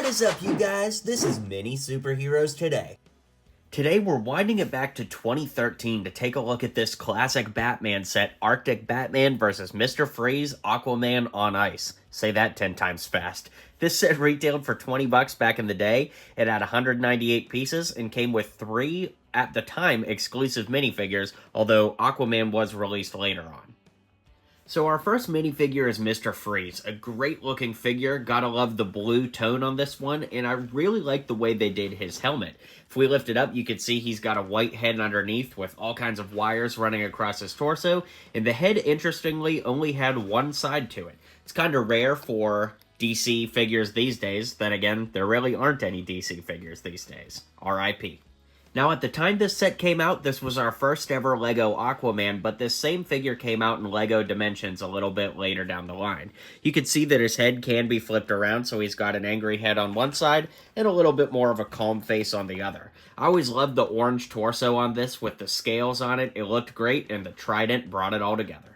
What is up, you guys? This is Mini Superheroes Today. Today we're winding it back to 2013 to take a look at this classic Batman set, Arctic Batman vs. Mr. Freeze Aquaman on Ice. Say that 10 times fast. This set retailed for 20 bucks back in the day. It had 198 pieces and came with 3, at the time, exclusive minifigures, although Aquaman was released later on. So our first minifigure is Mr. Freeze, a great looking figure. Gotta love the blue tone on this one, and I really like the way they did his helmet. If we lift it up, you can see he's got a white head underneath with all kinds of wires running across his torso, and the head, interestingly, only had one side to it. It's kind of rare for DC figures these days. Then again, there really aren't any DC figures these days. R.I.P. Now, at the time this set came out, this was our first ever LEGO Aquaman, but this same figure came out in LEGO Dimensions a little bit later down the line. You can see that his head can be flipped around, so he's got an angry head on one side and a little bit more of a calm face on the other. I always loved the orange torso on this with the scales on it. It looked great, and the trident brought it all together.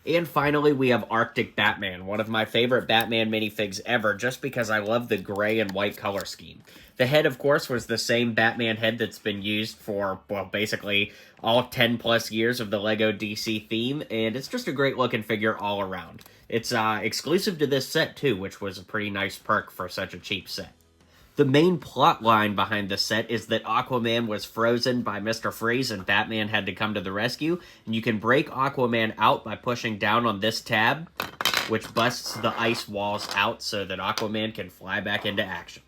And finally, we have Arctic Batman, one of my favorite Batman minifigs ever, just because I love the gray and white color scheme. The head, of course, was the same Batman head that's been used for, well, basically all 10 plus years of the LEGO DC theme, and it's just a great looking figure all around. It's exclusive to this set, too, which was a pretty nice perk for such a cheap set. The main plot line behind the set is that Aquaman was frozen by Mr. Freeze and Batman had to come to the rescue, and you can break Aquaman out by pushing down on this tab, which busts the ice walls out so that Aquaman can fly back into action.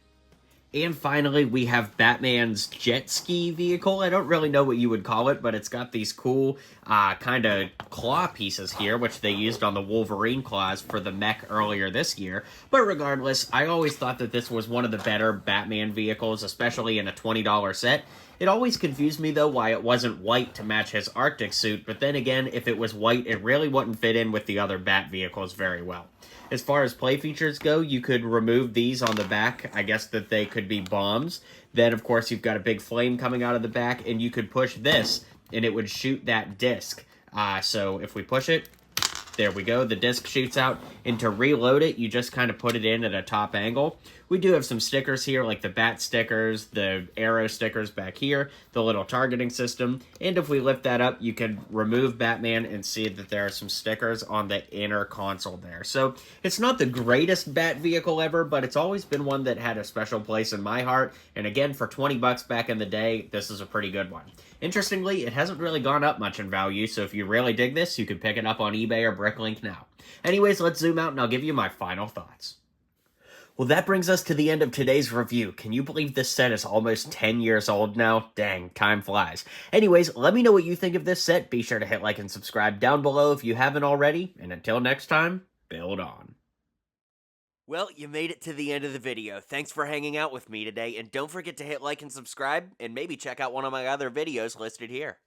And finally, we have Batman's jet ski vehicle. I don't really know what you would call it, but it's got these cool kind of claw pieces here, which they used on the Wolverine claws for the mech earlier this year. But regardless, I always thought that this was one of the better Batman vehicles, especially in a $20 set. It always confused me, though, why it wasn't white to match his Arctic suit, but then again, if it was white, it really wouldn't fit in with the other Bat vehicles very well. As far as play features go, you could remove these on the back. I guess that they could be bombs. Then, of course, you've got a big flame coming out of the back, and you could push this, and it would shoot that disc. So if we push it, there we go, the disc shoots out, and to reload it, you just kind of put it in at a top angle. We do have some stickers here, like the bat stickers, the arrow stickers back here, the little targeting system, and if we lift that up, you can remove Batman and see that there are some stickers on the inner console there. So, it's not the greatest Bat vehicle ever, but it's always been one that had a special place in my heart, and again, for 20 bucks back in the day, this is a pretty good one. Interestingly, it hasn't really gone up much in value, so if you really dig this, you could pick it up on eBay or Bricklink now. Anyways, let's zoom out and I'll give you my final thoughts. Well, that brings us to the end of today's review. Can you believe this set is almost 10 years old now? Dang, time flies. Anyways, let me know what you think of this set. Be sure to hit like and subscribe down below if you haven't already. And until next time, build on. Well, you made it to the end of the video. Thanks for hanging out with me today. And don't forget to hit like and subscribe. And maybe check out one of my other videos listed here.